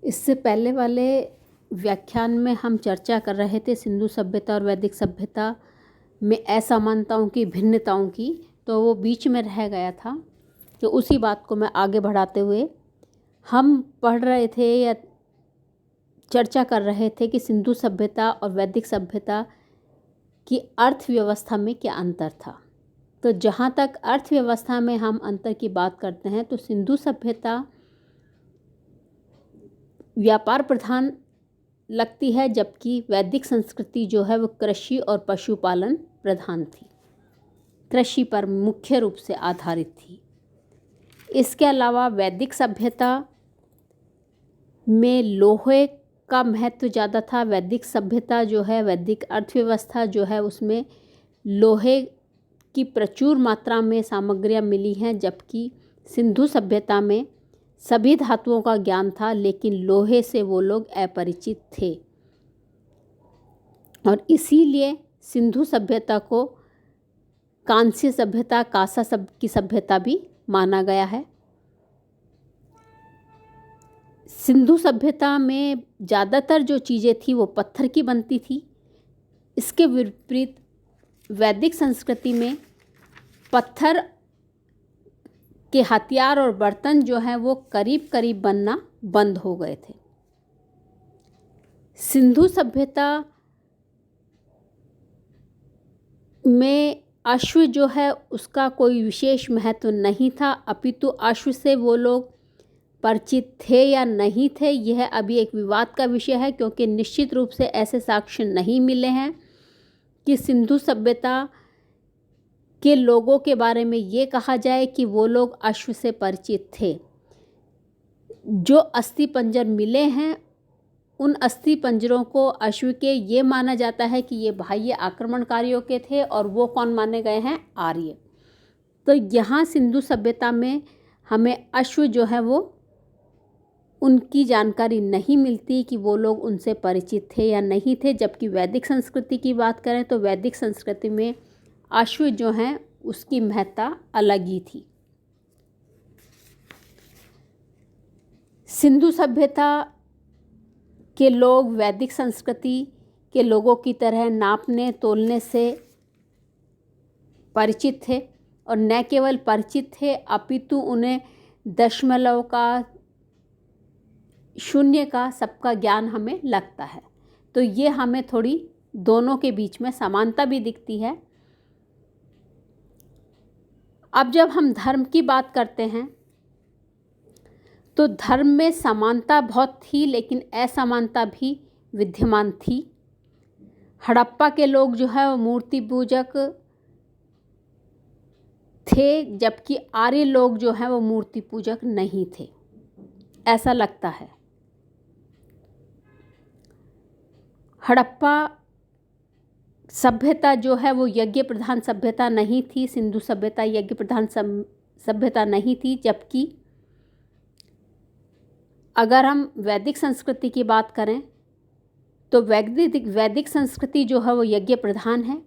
इससे पहले वाले व्याख्यान में हम चर्चा कर रहे थे सिंधु सभ्यता और वैदिक सभ्यता में असमानताओं की, भिन्नताओं की, तो वो बीच में रह गया था। तो उसी बात को मैं आगे बढ़ाते हुए हम पढ़ रहे थे या चर्चा कर रहे थे कि सिंधु सभ्यता और वैदिक सभ्यता की अर्थव्यवस्था में क्या अंतर था। तो जहाँ तक अर्थव्यवस्था में हम अंतर की बात करते हैं तो सिंधु सभ्यता व्यापार प्रधान लगती है, जबकि वैदिक संस्कृति जो है वो कृषि और पशुपालन प्रधान थी, कृषि पर मुख्य रूप से आधारित थी। इसके अलावा वैदिक सभ्यता में लोहे का महत्व ज़्यादा था। वैदिक सभ्यता जो है, वैदिक अर्थव्यवस्था जो है, उसमें लोहे की प्रचुर मात्रा में सामग्रियाँ मिली हैं, जबकि सिंधु सभ्यता में सभी धातुओं का ज्ञान था, लेकिन लोहे से वो लोग अपरिचित थे। और इसीलिए सिंधु सभ्यता को कांस्य सभ्यता, कांसा की सभ्यता भी माना गया है। सिंधु सभ्यता में ज़्यादातर जो चीज़ें थी वो पत्थर की बनती थी। इसके विपरीत वैदिक संस्कृति में पत्थर के हथियार और बर्तन जो हैं वो करीब करीब बनना बंद हो गए थे। सिंधु सभ्यता में अश्व जो है उसका कोई विशेष महत्व नहीं था, अपितु अश्व से वो लोग परिचित थे या नहीं थे, यह अभी एक विवाद का विषय है, क्योंकि निश्चित रूप से ऐसे साक्ष्य नहीं मिले हैं कि सिंधु सभ्यता के लोगों के बारे में ये कहा जाए कि वो लोग अश्व से परिचित थे। जो अस्थि पंजर मिले हैं उन अस्थि पंजरों को अश्व के ये माना जाता है कि ये बाह्य आक्रमणकारियों के थे, और वो कौन माने गए हैं? आर्य। तो यहाँ सिंधु सभ्यता में हमें अश्व जो है वो उनकी जानकारी नहीं मिलती कि वो लोग उनसे परिचित थे या नहीं थे। जबकि वैदिक संस्कृति की बात करें तो वैदिक संस्कृति में अश्व जो हैं उसकी महत्ता अलग ही थी। सिंधु सभ्यता के लोग वैदिक संस्कृति के लोगों की तरह नापने तोलने से परिचित थे, और न केवल परिचित थे अपितु उन्हें दशमलव का, शून्य का सबका ज्ञान हमें लगता है। तो ये हमें थोड़ी दोनों के बीच में समानता भी दिखती है। अब जब हम धर्म की बात करते हैं तो धर्म में समानता बहुत थी, लेकिन असमानता भी विद्यमान थी। हड़प्पा के लोग जो है वो मूर्ति पूजक थे, जबकि आर्य लोग जो हैं वो मूर्ति पूजक नहीं थे, ऐसा लगता है। हड़प्पा सभ्यता जो है वो यज्ञ प्रधान सभ्यता नहीं थी, सिंधु सभ्यता यज्ञ प्रधान सभ्यता नहीं थी। जबकि अगर हम वैदिक संस्कृति की बात करें तो वैदिक संस्कृति जो है वो यज्ञ प्रधान है।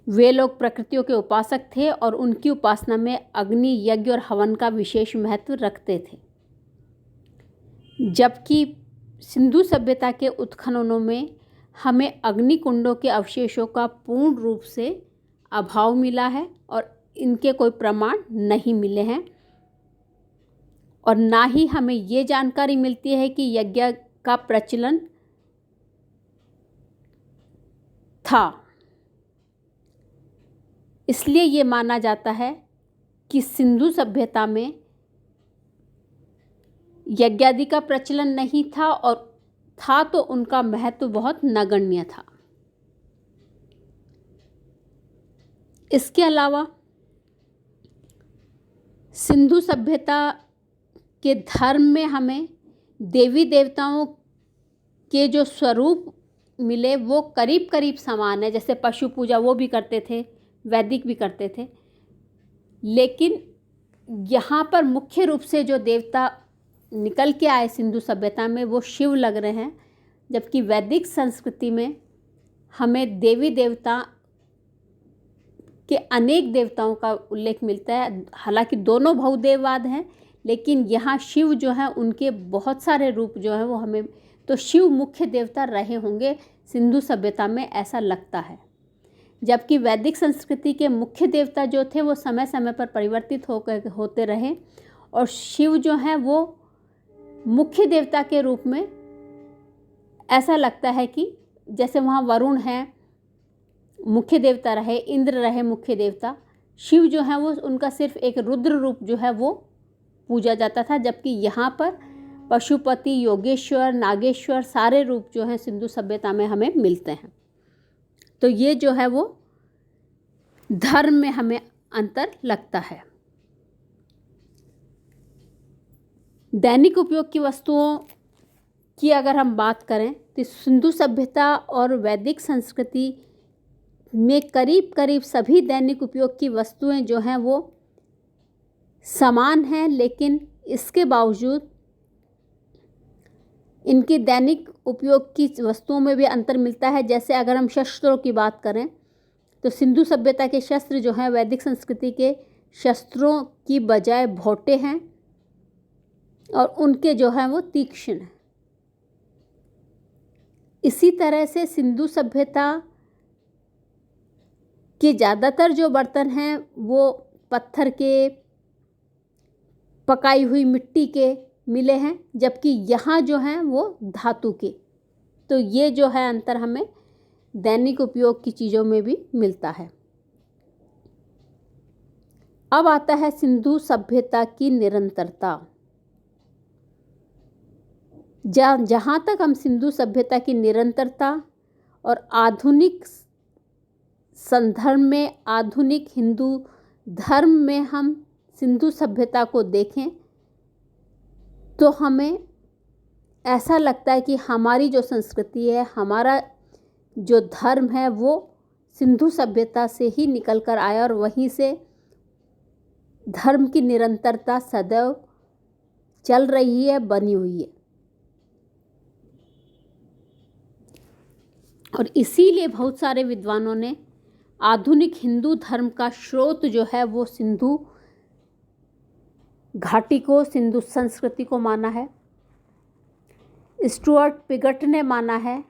वे लोग प्रकृतियों के उपासक थे और उनकी उपासना में अग्नि, यज्ञ और हवन का विशेष महत्व रखते थे। जबकि सिंधु सभ्यता के उत्खननों में हमें अग्नि कुंडों के अवशेषों का पूर्ण रूप से अभाव मिला है, और इनके कोई प्रमाण नहीं मिले हैं, और ना ही हमें ये जानकारी मिलती है कि यज्ञ का प्रचलन था। इसलिए ये माना जाता है कि सिंधु सभ्यता में यज्ञादि का प्रचलन नहीं था, और था तो उनका महत्व बहुत नगण्य था। इसके अलावा सिंधु सभ्यता के धर्म में हमें देवी देवताओं के जो स्वरूप मिले वो करीब करीब समान है। जैसे पशु पूजा वो भी करते थे, वैदिक भी करते थे, लेकिन यहाँ पर मुख्य रूप से जो देवता निकल के आए सिंधु सभ्यता में वो शिव लग रहे हैं, जबकि वैदिक संस्कृति में हमें देवी देवता के अनेक देवताओं का उल्लेख मिलता है। हालांकि दोनों बहुदेववाद हैं, लेकिन यहाँ शिव जो है उनके बहुत सारे रूप जो है वो हमें, तो शिव मुख्य देवता रहे होंगे सिंधु सभ्यता में, ऐसा लगता है। जबकि वैदिक संस्कृति के मुख्य देवता जो थे वो समय समय पर परिवर्तित होते रहे और शिव जो है वो मुख्य देवता के रूप में ऐसा लगता है कि जैसे वहाँ वरुण है मुख्य देवता रहे, इंद्र रहे मुख्य देवता, शिव जो है वो उनका सिर्फ एक रुद्र रूप जो है वो पूजा जाता था। जबकि यहाँ पर पशुपति, योगेश्वर, नागेश्वर सारे रूप जो हैं सिंधु सभ्यता में हमें मिलते हैं। तो ये जो है वो धर्म में हमें अंतर लगता है। दैनिक उपयोग की वस्तुओं की अगर हम बात करें तो सिंधु सभ्यता और वैदिक संस्कृति में करीब करीब सभी दैनिक उपयोग की वस्तुएं जो हैं वो समान हैं, लेकिन इसके बावजूद इनकी दैनिक उपयोग की वस्तुओं में भी अंतर मिलता है। जैसे अगर हम शस्त्रों की बात करें तो सिंधु सभ्यता के शस्त्र जो हैं वैदिक संस्कृति के शस्त्रों की बजाय भोटे हैं और उनके जो है वो तीक्ष्ण हैं। इसी तरह से सिंधु सभ्यता के ज़्यादातर जो बर्तन हैं वो पत्थर के, पकाई हुई मिट्टी के मिले हैं, जबकि यहाँ जो हैं वो धातु के। तो ये जो है अंतर हमें दैनिक उपयोग की चीज़ों में भी मिलता है। अब आता है सिंधु सभ्यता की निरंतरता। जहाँ तक हम सिंधु सभ्यता की निरंतरता और आधुनिक संदर्भ में, आधुनिक हिंदू धर्म में हम सिंधु सभ्यता को देखें तो हमें ऐसा लगता है कि हमारी जो संस्कृति है, हमारा जो धर्म है वो सिंधु सभ्यता से ही निकल कर आया और वहीं से धर्म की निरंतरता सदैव चल रही है, बनी हुई है। और इसीलिए बहुत सारे विद्वानों ने आधुनिक हिंदू धर्म का स्रोत जो है वो सिंधु घाटी को, सिंधु संस्कृति को माना है। स्टुअर्ट पिगट ने माना है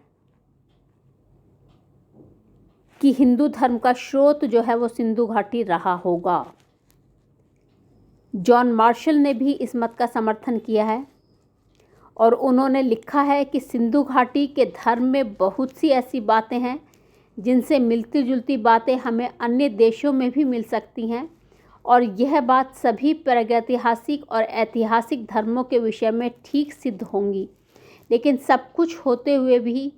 कि हिंदू धर्म का स्रोत जो है वो सिंधु घाटी रहा होगा। जॉन मार्शल ने भी इस मत का समर्थन किया है और उन्होंने लिखा है कि सिंधु घाटी के धर्म में बहुत सी ऐसी बातें हैं जिनसे मिलती जुलती बातें हमें अन्य देशों में भी मिल सकती हैं और यह बात सभी प्रागैतिहासिक और ऐतिहासिक धर्मों के विषय में ठीक सिद्ध होंगी। लेकिन सब कुछ होते हुए भी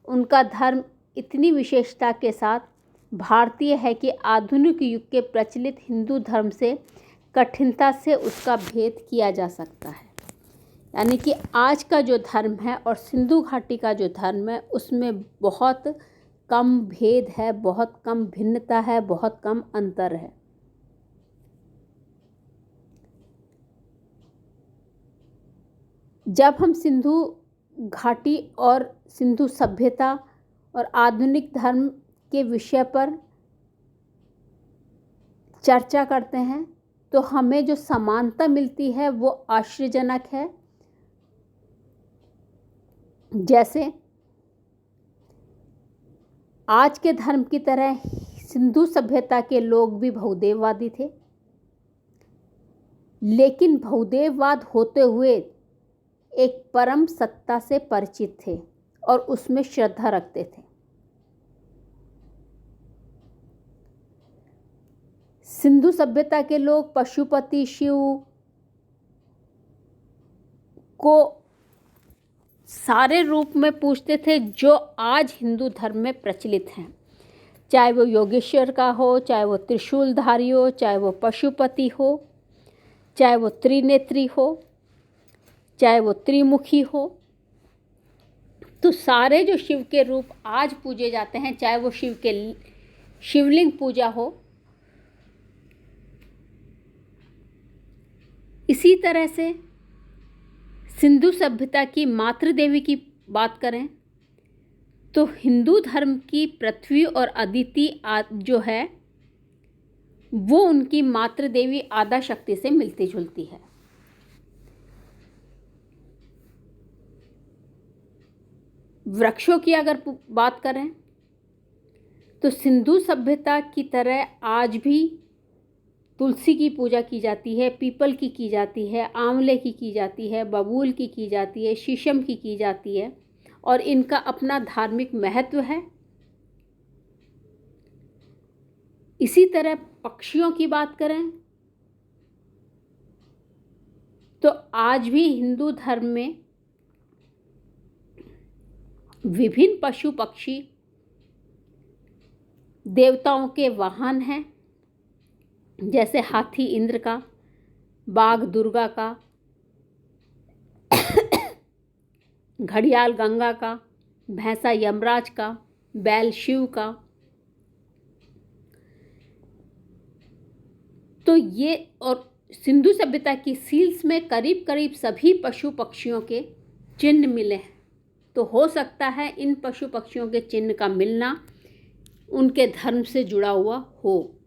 उनका धर्म इतनी विशेषता के साथ भारतीय है कि आधुनिक युग के प्रचलित हिंदू धर्म से कठिनता से उसका भेद किया जा सकता है। यानी कि आज का जो धर्म है और सिंधु घाटी का जो धर्म है उसमें बहुत कम भेद है, बहुत कम भिन्नता है, बहुत कम अंतर है। जब हम सिंधु घाटी और सिंधु सभ्यता और आधुनिक धर्म के विषय पर चर्चा करते हैं तो हमें जो समानता मिलती है वो आश्चर्यजनक है। जैसे आज के धर्म की तरह सिंधु सभ्यता के लोग भी बहुदेववादी थे, लेकिन बहुदेववाद होते हुए एक परम सत्ता से परिचित थे और उसमें श्रद्धा रखते थे। सिंधु सभ्यता के लोग पशुपति शिव को सारे रूप में पूजते थे जो आज हिंदू धर्म में प्रचलित हैं, चाहे वो योगेश्वर का हो, चाहे वो त्रिशूलधारी हो, चाहे वो पशुपति हो, चाहे वो त्रिनेत्री हो, चाहे वो त्रिमुखी हो। तो सारे जो शिव के रूप आज पूजे जाते हैं, चाहे वो शिव के शिवलिंग पूजा हो, इसी तरह से सिंधु सभ्यता की मातृदेवी की बात करें तो हिंदू धर्म की पृथ्वी और अदिति जो है वो उनकी मातृदेवी आद्या शक्ति से मिलती जुलती है। वृक्षों की अगर बात करें तो सिंधु सभ्यता की तरह आज भी तुलसी की पूजा की जाती है, पीपल की जाती है, आंवले की जाती है, बबूल की जाती है, शीशम की जाती है और इनका अपना धार्मिक महत्व है। इसी तरह पक्षियों की बात करें तो आज भी हिंदू धर्म में विभिन्न पशु पक्षी देवताओं के वाहन हैं, जैसे हाथी इंद्र का, बाघ दुर्गा का, घड़ियाल गंगा का, भैंसा यमराज का, बैल शिव का। तो ये और सिंधु सभ्यता की सील्स में करीब करीब सभी पशु पक्षियों के चिन्ह मिले हैं। तो हो सकता है इन पशु पक्षियों के चिन्ह का मिलना उनके धर्म से जुड़ा हुआ हो,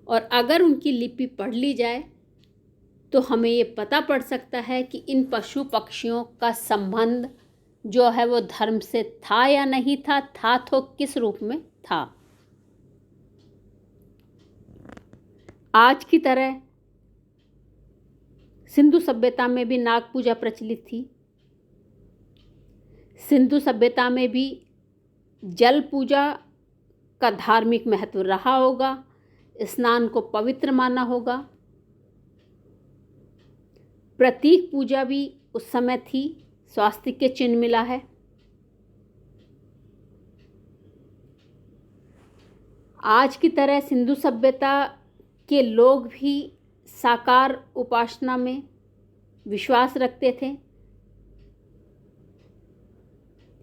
और अगर उनकी लिपि पढ़ ली जाए तो हमें ये पता पड़ सकता है कि इन पशु पक्षियों का संबंध जो है वो धर्म से था या नहीं था तो किस रूप में था। आज की तरह सिंधु सभ्यता में भी नाग पूजा प्रचलित थी। सिंधु सभ्यता में भी जल पूजा का धार्मिक महत्व रहा होगा, स्नान को पवित्र माना होगा। प्रतीक पूजा भी उस समय थी, स्वास्तिक के चिन्ह मिला है। आज की तरह सिंधु सभ्यता के लोग भी साकार उपासना में विश्वास रखते थे।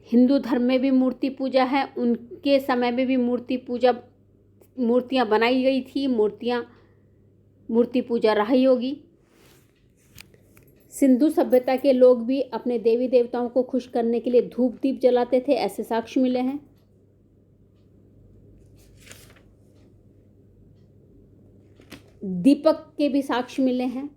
हिंदू धर्म में भी मूर्ति पूजा है, उनके समय में भी मूर्तियाँ बनाई गई थी, मूर्ति पूजा रही होगी। सिंधु सभ्यता के लोग भी अपने देवी देवताओं को खुश करने के लिए धूप दीप जलाते थे, ऐसे साक्ष्य मिले हैं। दीपक के भी साक्ष्य मिले हैं।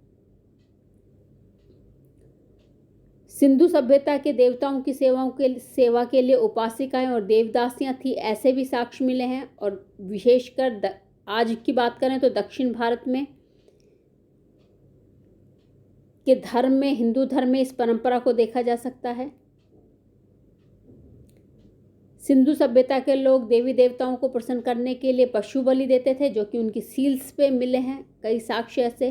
सिंधु सभ्यता के देवताओं की सेवा के लिए उपासिकाएं और देवदासियां थी, ऐसे भी साक्ष्य मिले हैं। और विशेषकर आज की बात करें तो दक्षिण भारत में के धर्म में, हिंदू धर्म में इस परंपरा को देखा जा सकता है। सिंधु सभ्यता के लोग देवी देवताओं को प्रसन्न करने के लिए पशु बलि देते थे, जो कि उनकी सील्स पे मिले हैं कई साक्ष्य ऐसे।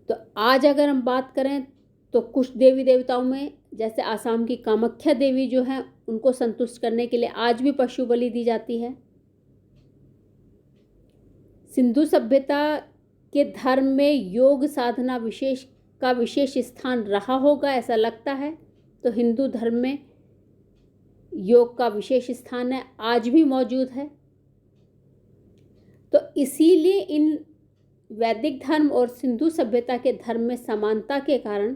तो आज अगर हम बात करें तो कुछ देवी देवताओं में, जैसे आसाम की कामाख्या देवी जो है, उनको संतुष्ट करने के लिए आज भी पशु बलि दी जाती है। सिंधु सभ्यता के धर्म में योग साधना विशेष स्थान रहा होगा, ऐसा लगता है। तो हिंदू धर्म में योग का विशेष स्थान है, आज भी मौजूद है। तो इसीलिए इन वैदिक धर्म और सिंधु सभ्यता के धर्म में समानता के कारण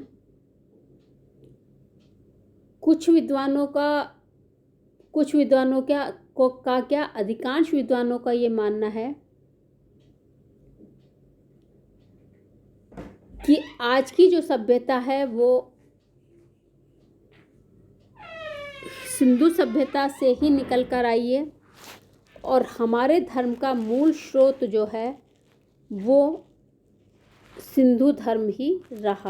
कुछ विद्वानों का क्या अधिकांश विद्वानों का ये मानना है कि आज की जो सभ्यता है वो सिंधु सभ्यता से ही निकल कर आई है, और हमारे धर्म का मूल स्रोत जो है वो सिंधु धर्म ही रहा।